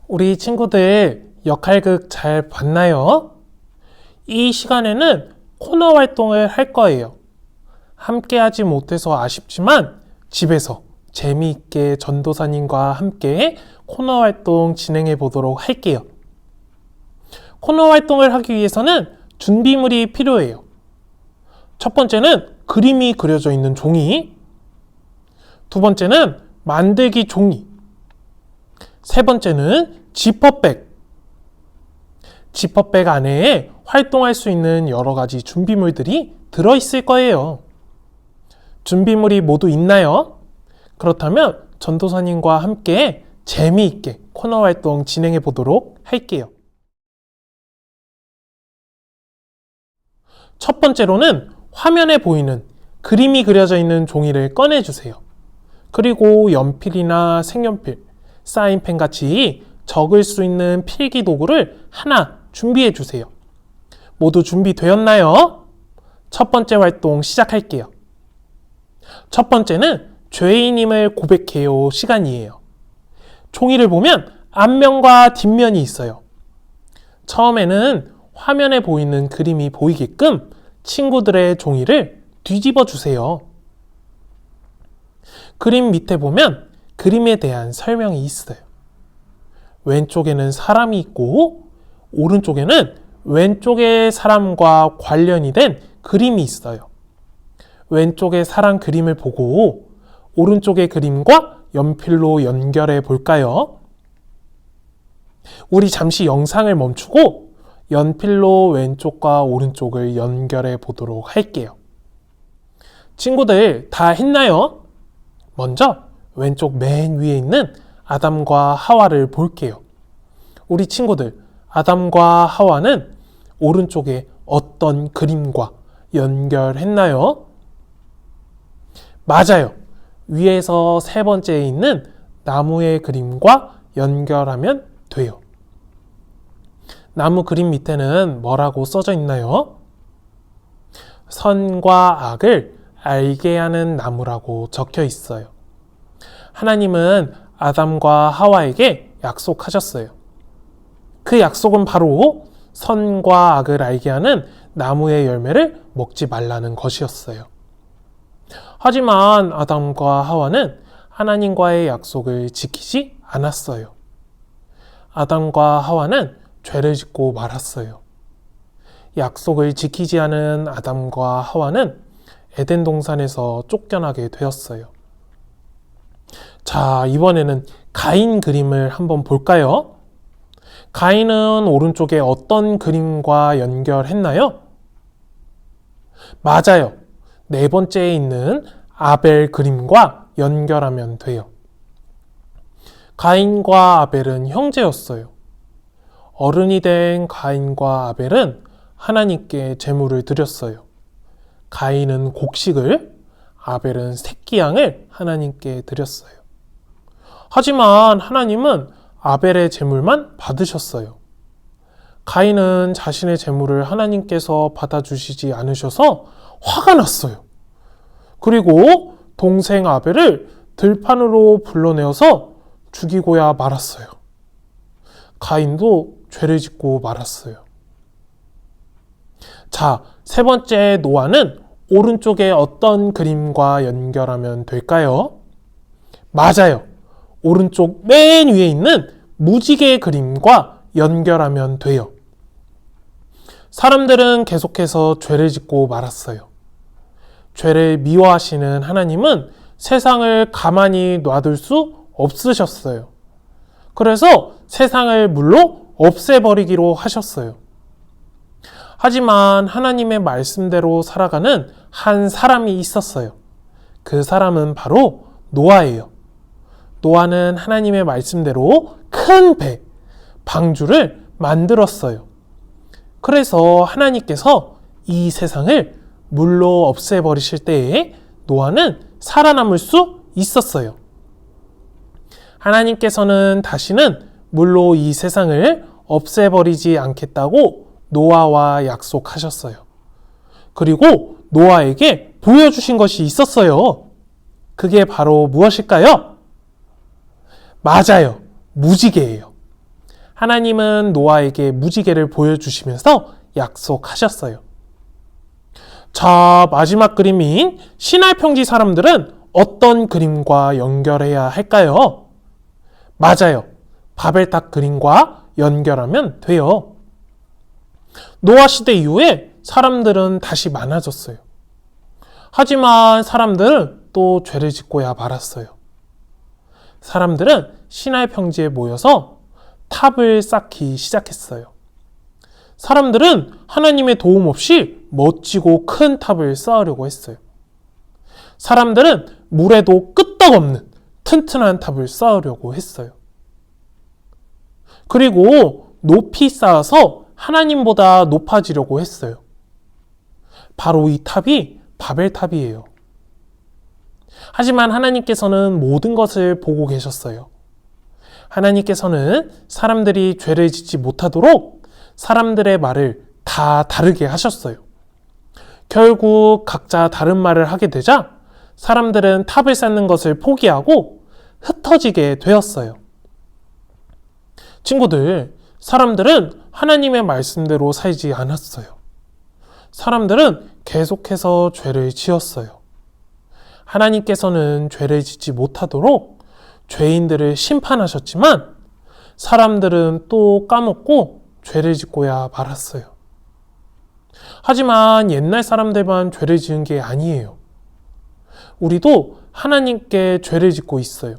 우리 친구들 역할극 잘 봤나요? 이 시간에는 코너 활동을 할 거예요. 함께 하지 못해서 아쉽지만 집에서 재미있게 전도사님과 함께 코너 활동 진행해 보도록 할게요. 코너 활동을 하기 위해서는 준비물이 필요해요. 첫 번째는 그림이 그려져 있는 종이, 두 번째는 만들기 종이, 세 번째는 지퍼백. 지퍼백 안에 활동할 수 있는 여러 가지 준비물들이 들어있을 거예요. 준비물이 모두 있나요? 그렇다면 전도사님과 함께 재미있게 코너 활동 진행해 보도록 할게요. 첫 번째로는 화면에 보이는 그림이 그려져 있는 종이를 꺼내주세요. 그리고 연필이나 색연필, 사인펜 같이 적을 수 있는 필기 도구를 하나 준비해 주세요. 모두 준비되었나요? 첫 번째 활동 시작할게요. 첫 번째는 죄인임을 고백해요 시간이에요. 종이를 보면 앞면과 뒷면이 있어요. 처음에는 화면에 보이는 그림이 보이게끔 친구들의 종이를 뒤집어 주세요. 그림 밑에 보면 그림에 대한 설명이 있어요. 왼쪽에는 사람이 있고 오른쪽에는 왼쪽의 사람과 관련이 된 그림이 있어요. 왼쪽의 사람 그림을 보고 오른쪽의 그림과 연필로 연결해 볼까요? 우리 잠시 영상을 멈추고 연필로 왼쪽과 오른쪽을 연결해 보도록 할게요. 친구들 다 했나요? 먼저 왼쪽 맨 위에 있는 아담과 하와를 볼게요. 우리 친구들, 아담과 하와는 오른쪽에 어떤 그림과 연결했나요? 맞아요. 위에서 세 번째에 있는 나무의 그림과 연결하면 돼요. 나무 그림 밑에는 뭐라고 써져 있나요? 선과 악을 알게 하는 나무라고 적혀 있어요. 하나님은 아담과 하와에게 약속하셨어요. 그 약속은 바로 선과 악을 알게 하는 나무의 열매를 먹지 말라는 것이었어요. 하지만 아담과 하와는 하나님과의 약속을 지키지 않았어요. 아담과 하와는 죄를 짓고 말았어요. 약속을 지키지 않은 아담과 하와는 에덴 동산에서 쫓겨나게 되었어요. 자, 이번에는 가인 그림을 한번 볼까요? 가인은 오른쪽에 어떤 그림과 연결했나요? 맞아요. 네 번째에 있는 아벨 그림과 연결하면 돼요. 가인과 아벨은 형제였어요. 어른이 된 가인과 아벨은 하나님께 제물을 드렸어요. 가인은 곡식을, 아벨은 새끼 양을 하나님께 드렸어요. 하지만 하나님은 아벨의 제물만 받으셨어요. 가인은 자신의 제물을 하나님께서 받아주시지 않으셔서 화가 났어요. 그리고 동생 아벨을 들판으로 불러내어서 죽이고야 말았어요. 가인도 죄를 짓고 말았어요. 자, 세 번째 노아는 오른쪽에 어떤 그림과 연결하면 될까요? 맞아요. 오른쪽 맨 위에 있는 무지개 그림과 연결하면 돼요. 사람들은 계속해서 죄를 짓고 말았어요. 죄를 미워하시는 하나님은 세상을 가만히 놔둘 수 없으셨어요. 그래서 세상을 물로 없애버리기로 하셨어요. 하지만 하나님의 말씀대로 살아가는 한 사람이 있었어요. 그 사람은 바로 노아예요. 노아는 하나님의 말씀대로 큰 배, 방주를 만들었어요. 그래서 하나님께서 이 세상을 물로 없애버리실 때에 노아는 살아남을 수 있었어요. 하나님께서는 다시는 물로 이 세상을 없애버리지 않겠다고 노아와 약속하셨어요. 그리고 노아에게 보여주신 것이 있었어요. 그게 바로 무엇일까요? 맞아요. 무지개예요. 하나님은 노아에게 무지개를 보여주시면서 약속하셨어요. 자, 마지막 그림인 시날 평지 사람들은 어떤 그림과 연결해야 할까요? 맞아요. 바벨탑 그림과 연결하면 돼요. 노아 시대 이후에 사람들은 다시 많아졌어요. 하지만 사람들은 또 죄를 짓고야 말았어요. 사람들은 시날 평지에 모여서 탑을 쌓기 시작했어요. 사람들은 하나님의 도움 없이 멋지고 큰 탑을 쌓으려고 했어요. 사람들은 물에도 끄떡없는 튼튼한 탑을 쌓으려고 했어요. 그리고 높이 쌓아서 하나님보다 높아지려고 했어요. 바로 이 탑이 바벨탑이에요. 하지만 하나님께서는 모든 것을 보고 계셨어요. 하나님께서는 사람들이 죄를 짓지 못하도록 사람들의 말을 다 다르게 하셨어요. 결국 각자 다른 말을 하게 되자 사람들은 탑을 쌓는 것을 포기하고 흩어지게 되었어요. 친구들, 사람들은 하나님의 말씀대로 살지 않았어요. 사람들은 계속해서 죄를 지었어요. 하나님께서는 죄를 짓지 못하도록 죄인들을 심판하셨지만 사람들은 또 까먹고 죄를 짓고야 말았어요. 하지만 옛날 사람들만 죄를 지은 게 아니에요. 우리도 하나님께 죄를 짓고 있어요.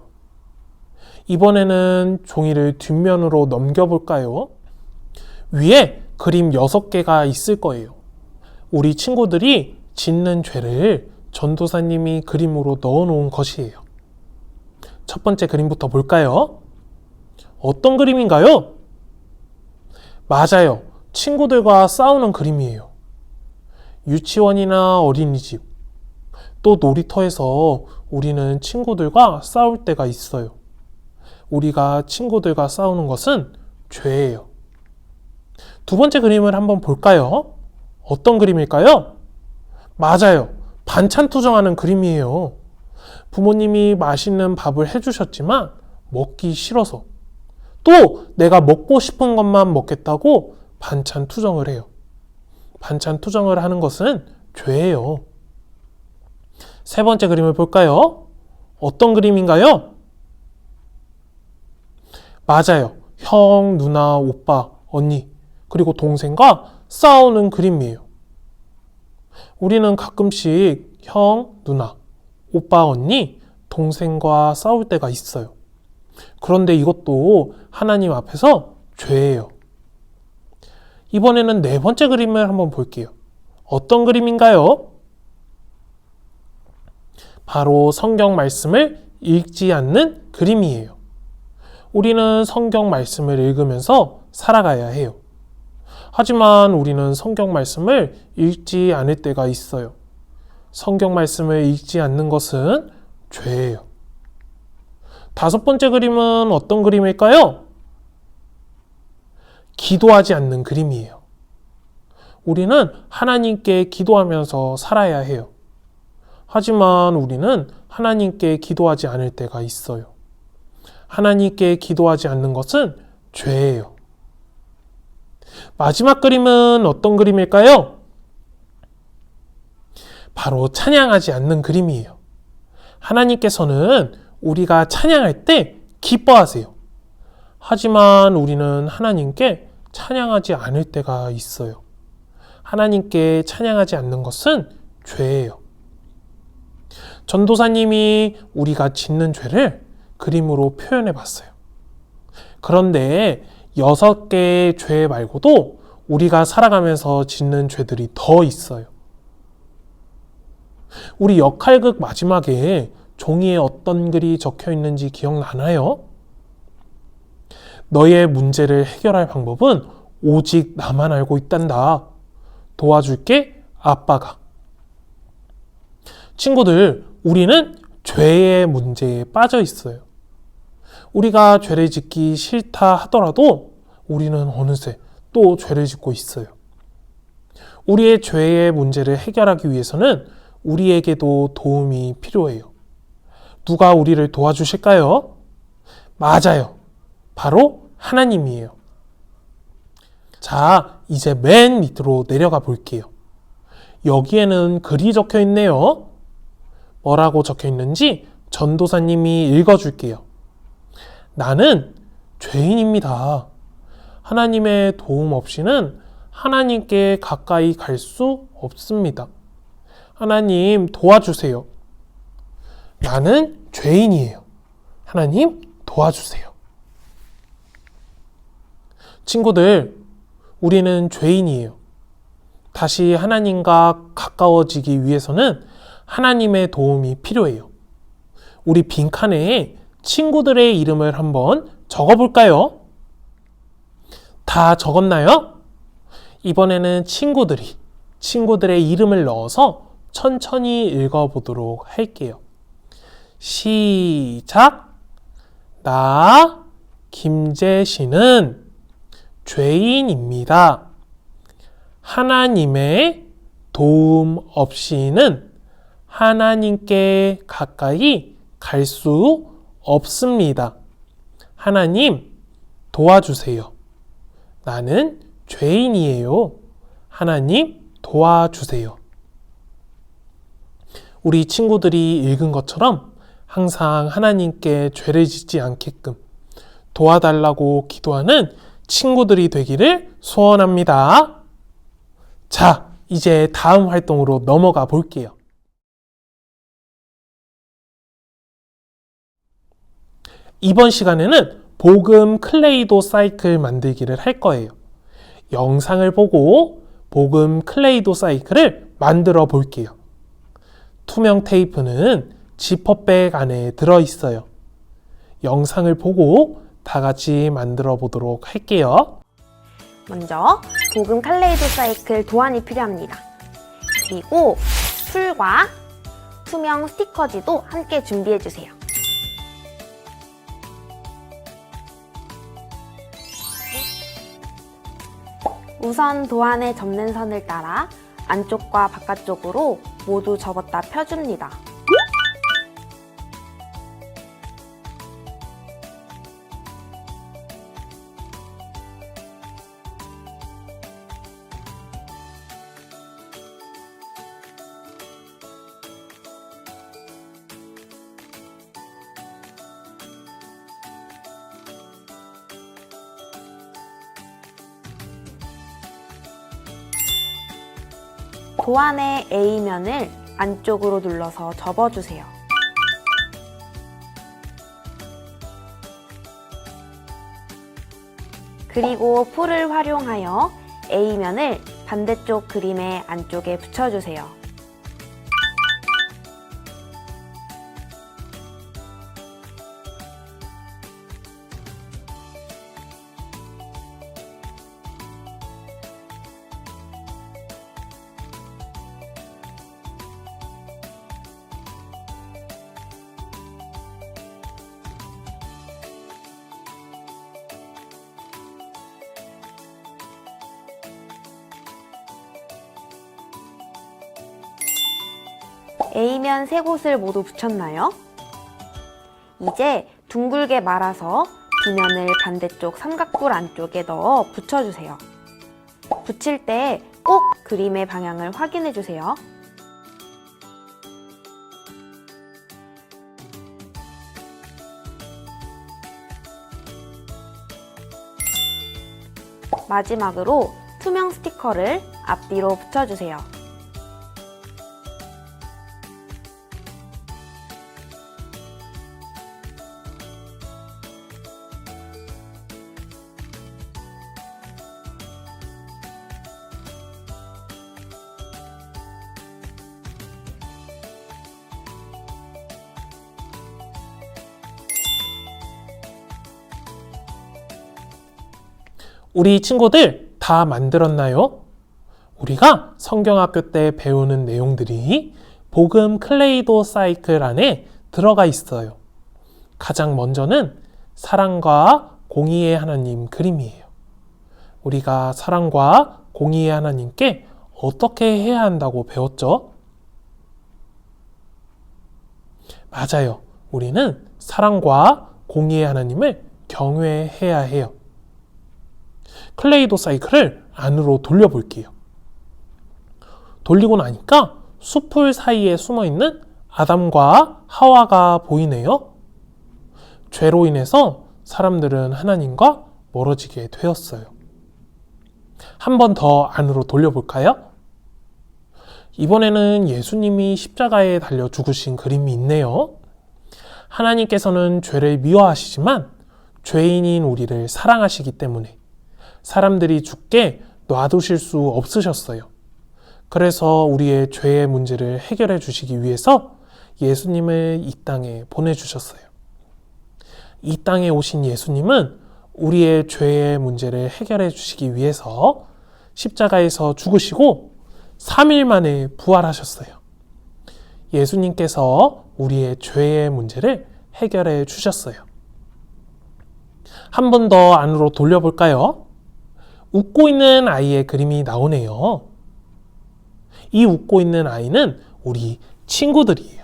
이번에는 종이를 뒷면으로 넘겨볼까요? 위에 그림 6개가 있을 거예요. 우리 친구들이 짓는 죄를 전도사님이 그림으로 넣어놓은 것이에요. 첫 번째 그림부터 볼까요? 어떤 그림인가요? 맞아요. 친구들과 싸우는 그림이에요. 유치원이나 어린이집, 또 놀이터에서 우리는 친구들과 싸울 때가 있어요. 우리가 친구들과 싸우는 것은 죄예요. 두 번째 그림을 한번 볼까요? 어떤 그림일까요? 맞아요. 반찬 투정하는 그림이에요. 부모님이 맛있는 밥을 해주셨지만 먹기 싫어서 또 내가 먹고 싶은 것만 먹겠다고 반찬 투정을 해요. 반찬 투정을 하는 것은 죄예요. 세 번째 그림을 볼까요? 어떤 그림인가요? 맞아요. 형, 누나, 오빠, 언니, 그리고 동생과 싸우는 그림이에요. 우리는 가끔씩 형, 누나, 오빠, 언니, 동생과 싸울 때가 있어요. 그런데 이것도 하나님 앞에서 죄예요. 이번에는 네 번째 그림을 한번 볼게요. 어떤 그림인가요? 바로 성경 말씀을 읽지 않는 그림이에요. 우리는 성경 말씀을 읽으면서 살아가야 해요. 하지만 우리는 성경 말씀을 읽지 않을 때가 있어요. 성경 말씀을 읽지 않는 것은 죄예요. 다섯 번째 그림은 어떤 그림일까요? 기도하지 않는 그림이에요. 우리는 하나님께 기도하면서 살아야 해요. 하지만 우리는 하나님께 기도하지 않을 때가 있어요. 하나님께 기도하지 않는 것은 죄예요. 마지막 그림은 어떤 그림일까요? 바로 찬양하지 않는 그림이에요. 하나님께서는 우리가 찬양할 때 기뻐하세요. 하지만 우리는 하나님께 찬양하지 않을 때가 있어요. 하나님께 찬양하지 않는 것은 죄예요. 전도사님이 우리가 짓는 죄를 그림으로 표현해 봤어요. 그런데 6개의 죄 말고도 우리가 살아가면서 짓는 죄들이 더 있어요. 우리 역할극 마지막에 종이에 어떤 글이 적혀 있는지 기억나나요? 너의 문제를 해결할 방법은 오직 나만 알고 있단다. 도와줄게, 아빠가. 친구들, 우리는 죄의 문제에 빠져 있어요. 우리가 죄를 짓기 싫다 하더라도 우리는 어느새 또 죄를 짓고 있어요. 우리의 죄의 문제를 해결하기 위해서는 우리에게도 도움이 필요해요. 누가 우리를 도와주실까요? 맞아요. 바로 하나님이에요. 자, 이제 맨 밑으로 내려가 볼게요. 여기에는 글이 적혀 있네요. 뭐라고 적혀 있는지 전도사님이 읽어줄게요. 나는 죄인입니다. 하나님의 도움 없이는 하나님께 가까이 갈 수 없습니다. 하나님 도와주세요. 나는 죄인이에요. 하나님 도와주세요. 친구들, 우리는 죄인이에요. 다시 하나님과 가까워지기 위해서는 하나님의 도움이 필요해요. 우리 빈칸에 친구들의 이름을 한번 적어볼까요? 다 적었나요? 이번에는 친구들의 이름을 넣어서 천천히 읽어보도록 할게요. 시작! 나 김재신은 죄인입니다. 하나님의 도움 없이는 하나님께 가까이 갈 수 없습니다. 하나님 도와주세요. 나는 죄인이에요. 하나님 도와주세요. 우리 친구들이 읽은 것처럼 항상 하나님께 죄를 짓지 않게끔 도와달라고 기도하는 친구들이 되기를 소원합니다. 자, 이제 다음 활동으로 넘어가 볼게요. 이번 시간에는 복음 클레이도 사이클 만들기를 할 거예요. 영상을 보고 복음 클레이도 사이클을 만들어 볼게요. 투명 테이프는 지퍼백 안에 들어있어요. 영상을 보고 다 같이 만들어 보도록 할게요. 먼저 복음 클레이도 사이클 도안이 필요합니다. 그리고 풀과 투명 스티커지도 함께 준비해주세요. 우선 도안에 접는 선을 따라 안쪽과 바깥쪽으로 모두 접었다 펴줍니다. 도안의 A면을 안쪽으로 눌러서 접어주세요. 그리고 풀을 활용하여 A면을 반대쪽 그림의 안쪽에 붙여주세요. A면 세 곳을 모두 붙였나요? 이제 둥글게 말아서 B면을 반대쪽 삼각뿔 안쪽에 넣어 붙여주세요. 붙일 때 꼭 그림의 방향을 확인해주세요. 마지막으로 투명 스티커를 앞뒤로 붙여주세요. 우리 친구들 다 만들었나요? 우리가 성경학교 때 배우는 내용들이 복음 클레이도 사이클 안에 들어가 있어요. 가장 먼저는 사랑과 공의의 하나님 그림이에요. 우리가 사랑과 공의의 하나님께 어떻게 해야 한다고 배웠죠? 맞아요. 우리는 사랑과 공의의 하나님을 경외해야 해요. 클레이도 사이클을 안으로 돌려볼게요. 돌리고 나니까 숲풀 사이에 숨어있는 아담과 하와가 보이네요. 죄로 인해서 사람들은 하나님과 멀어지게 되었어요. 한 번 더 안으로 돌려볼까요? 이번에는 예수님이 십자가에 달려 죽으신 그림이 있네요. 하나님께서는 죄를 미워하시지만 죄인인 우리를 사랑하시기 때문에 사람들이 죽게 놔두실 수 없으셨어요. 그래서 우리의 죄의 문제를 해결해 주시기 위해서 예수님을 이 땅에 보내주셨어요. 이 땅에 오신 예수님은 우리의 죄의 문제를 해결해 주시기 위해서 십자가에서 죽으시고 3일 만에 부활하셨어요. 예수님께서 우리의 죄의 문제를 해결해 주셨어요. 한 번 더 안으로 돌려볼까요? 웃고 있는 아이의 그림이 나오네요. 이 웃고 있는 아이는 우리 친구들이에요.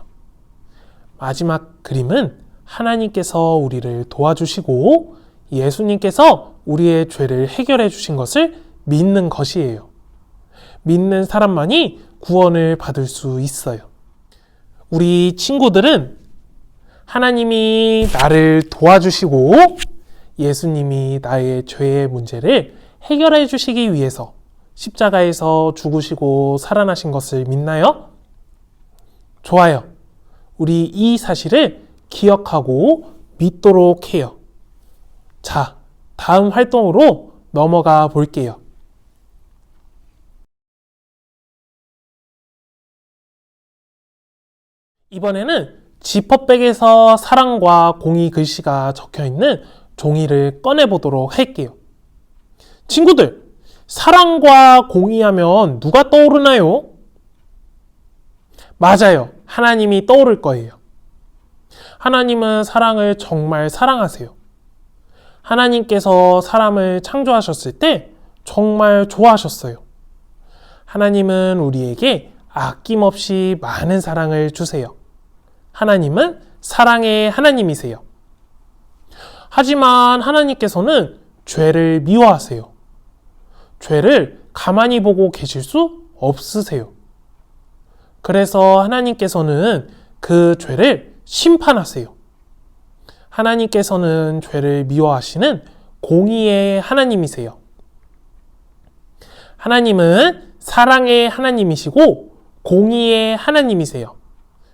마지막 그림은 하나님께서 우리를 도와주시고 예수님께서 우리의 죄를 해결해 주신 것을 믿는 것이에요. 믿는 사람만이 구원을 받을 수 있어요. 우리 친구들은 하나님이 나를 도와주시고 예수님이 나의 죄의 문제를 해결해 주시기 위해서 십자가에서 죽으시고 살아나신 것을 믿나요? 좋아요. 우리 이 사실을 기억하고 믿도록 해요. 자, 다음 활동으로 넘어가 볼게요. 이번에는 지퍼백에서 사랑과 공의 글씨가 적혀있는 종이를 꺼내보도록 할게요. 친구들, 사랑과 공의하면 누가 떠오르나요? 맞아요. 하나님이 떠오를 거예요. 하나님은 사랑을 정말 사랑하세요. 하나님께서 사람을 창조하셨을 때 정말 좋아하셨어요. 하나님은 우리에게 아낌없이 많은 사랑을 주세요. 하나님은 사랑의 하나님이세요. 하지만 하나님께서는 죄를 미워하세요. 죄를 가만히 보고 계실 수 없으세요. 그래서 하나님께서는 그 죄를 심판하세요. 하나님께서는 죄를 미워하시는 공의의 하나님이세요. 하나님은 사랑의 하나님이시고 공의의 하나님이세요.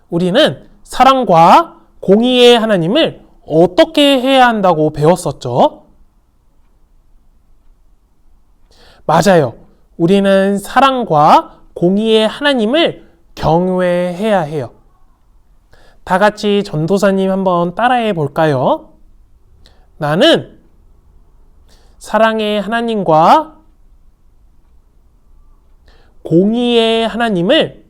우리는 사랑과 공의의 하나님을 어떻게 해야 한다고 배웠었죠? 맞아요. 우리는 사랑과 공의의 하나님을 경외해야 해요. 다 같이 전도사님 한번 따라해 볼까요? 나는 사랑의 하나님과 공의의 하나님을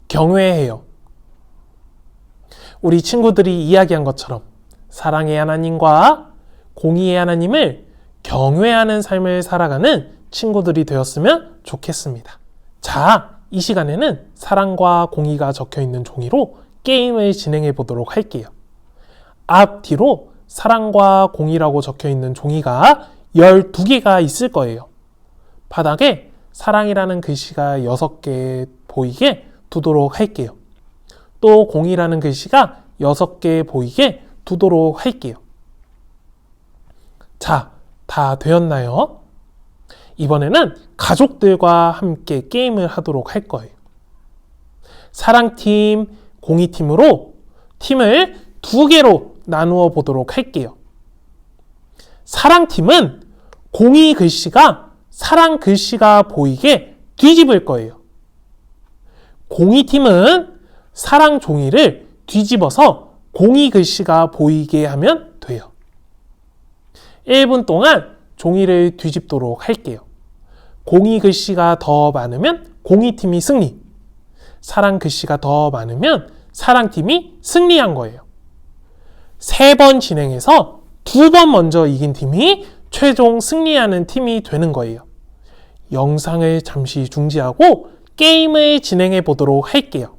경외해요. 우리 친구들이 이야기한 것처럼 사랑의 하나님과 공의의 하나님을 경외하는 삶을 살아가는 친구들이 되었으면 좋겠습니다. 자, 이 시간에는 사랑과 공의가 적혀있는 종이로 게임을 진행해 보도록 할게요. 앞뒤로 사랑과 공의라고 적혀있는 종이가 12개가 있을 거예요. 바닥에 사랑이라는 글씨가 6개 보이게 두도록 할게요. 또 공의라는 글씨가 6개 보이게 두도록 할게요. 자, 다 되었나요? 이번에는 가족들과 함께 게임을 하도록 할 거예요. 사랑팀, 공의팀으로 팀을 2개로 나누어 보도록 할게요. 사랑팀은 공의 글씨가 사랑 글씨가 보이게 뒤집을 거예요. 공의팀은 사랑 종이를 뒤집어서 공의 글씨가 보이게 하면 돼요. 1분 동안 종이를 뒤집도록 할게요. 공의 글씨가 더 많으면 공의팀이 승리, 사랑 글씨가 더 많으면 사랑팀이 승리한 거예요. 3번 진행해서 2번 먼저 이긴 팀이 최종 승리하는 팀이 되는 거예요. 영상을 잠시 중지하고 게임을 진행해 보도록 할게요.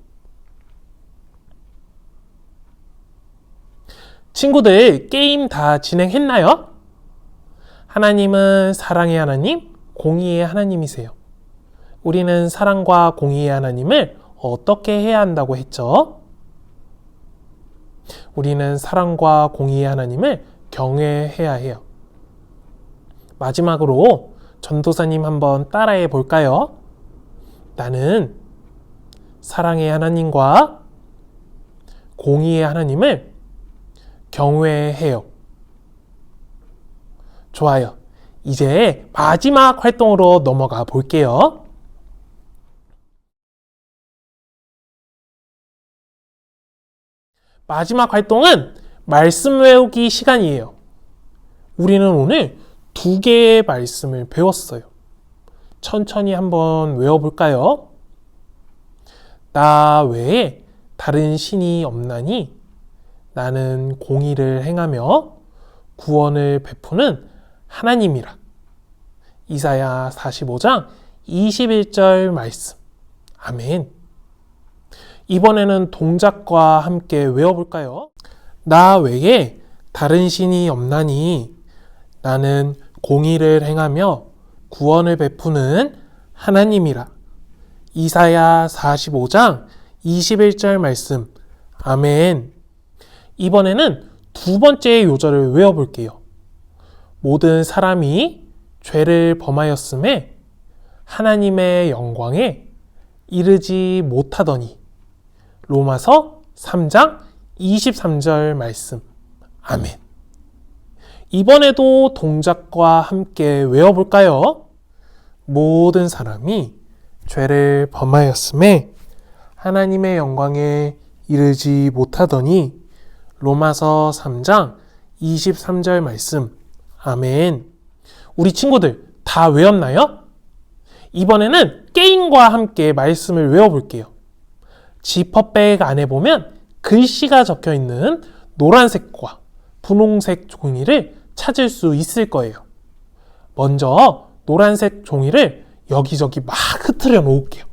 친구들, 게임 다 진행했나요? 하나님은 사랑의 하나님, 공의의 하나님이세요. 우리는 사랑과 공의의 하나님을 어떻게 해야 한다고 했죠? 우리는 사랑과 공의의 하나님을 경외해야 해요. 마지막으로 전도사님 한번 따라해 볼까요? 나는 사랑의 하나님과 공의의 하나님을 경외해요. 좋아요. 이제 마지막 활동으로 넘어가 볼게요. 마지막 활동은 말씀 외우기 시간이에요. 우리는 오늘 2개의 말씀을 배웠어요. 천천히 한번 외워볼까요? 나 외에 다른 신이 없나니 나는 공의를 행하며 구원을 베푸는 하나님이라. 이사야 45장 21절 말씀. 아멘. 이번에는 동작과 함께 외워볼까요? 나 외에 다른 신이 없나니 나는 공의를 행하며 구원을 베푸는 하나님이라. 이사야 45장 21절 말씀. 아멘. 이번에는 2번째 요절을 외워볼게요. 모든 사람이 죄를 범하였음에 하나님의 영광에 이르지 못하더니. 로마서 3장 23절 말씀. 아멘. 이번에도 동작과 함께 외워볼까요? 모든 사람이 죄를 범하였음에 하나님의 영광에 이르지 못하더니. 로마서 3장 23절 말씀. 아멘. 우리 친구들 다 외웠나요? 이번에는 게임과 함께 말씀을 외워볼게요. 지퍼백 안에 보면 글씨가 적혀 있는 노란색과 분홍색 종이를 찾을 수 있을 거예요. 먼저 노란색 종이를 여기저기 막 흩트려 놓을게요.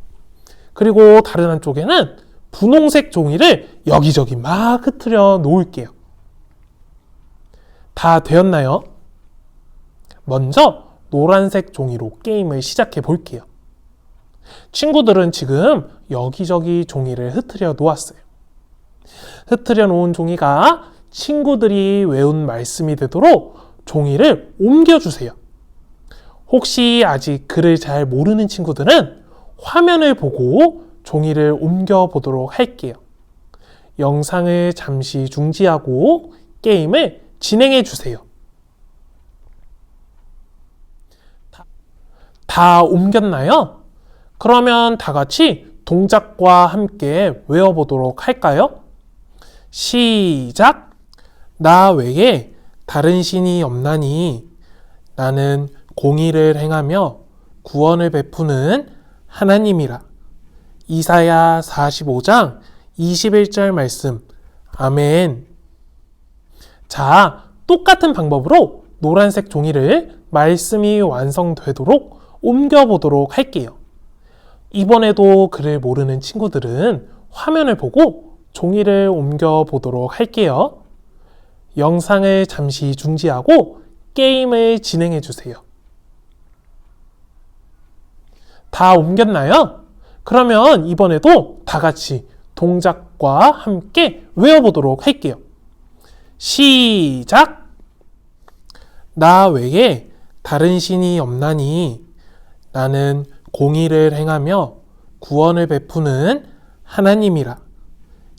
그리고 다른 한쪽에는 분홍색 종이를 여기저기 막 흩트려 놓을게요. 다 되었나요? 먼저 노란색 종이로 게임을 시작해 볼게요. 친구들은 지금 여기저기 종이를 흩트려 놓았어요. 흩트려 놓은 종이가 친구들이 외운 말씀이 되도록 종이를 옮겨주세요. 혹시 아직 글을 잘 모르는 친구들은 화면을 보고 종이를 옮겨보도록 할게요. 영상을 잠시 중지하고 게임을 진행해 주세요. 다 옮겼나요? 그러면 다 같이 동작과 함께 외워보도록 할까요? 시작! 나 외에 다른 신이 없나니 나는 공의를 행하며 구원을 베푸는 하나님이라. 이사야 45장 21절 말씀. 아멘. 자, 똑같은 방법으로 노란색 종이를 말씀이 완성되도록 옮겨보도록 할게요. 이번에도 글을 모르는 친구들은 화면을 보고 종이를 옮겨보도록 할게요. 영상을 잠시 중지하고 게임을 진행해 주세요. 다 옮겼나요? 그러면 이번에도 다 같이 동작과 함께 외워보도록 할게요. 시작! 나 외에 다른 신이 없나니 나는 공의를 행하며 구원을 베푸는 하나님이라.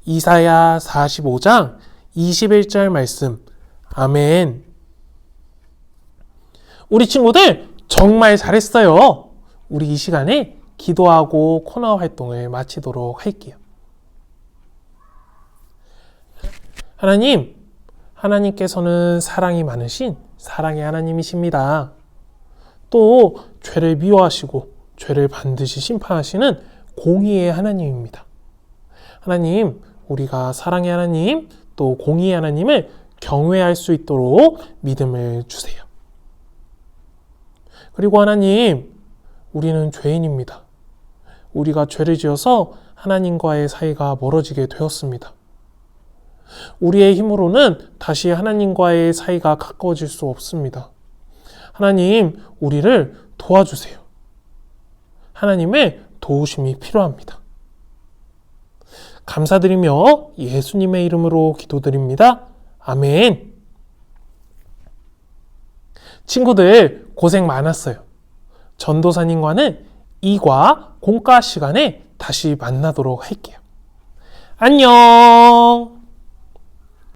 이사야 45장 21절 말씀. 아멘. 우리 친구들 정말 잘했어요. 우리 이 시간에 기도하고 코너 활동을 마치도록 할게요. 하나님, 하나님께서는 사랑이 많으신 사랑의 하나님이십니다. 또 죄를 미워하시고 죄를 반드시 심판하시는 공의의 하나님입니다. 하나님, 우리가 사랑의 하나님, 또 공의의 하나님을 경외할 수 있도록 믿음을 주세요. 그리고 하나님, 우리는 죄인입니다. 우리가 죄를 지어서 하나님과의 사이가 멀어지게 되었습니다. 우리의 힘으로는 다시 하나님과의 사이가 가까워질 수 없습니다. 하나님, 우리를 도와주세요. 하나님의 도우심이 필요합니다. 감사드리며 예수님의 이름으로 기도드립니다. 아멘. 친구들, 고생 많았어요. 전도사님과는 2과 공과 시간에 다시 만나도록 할게요. 안녕!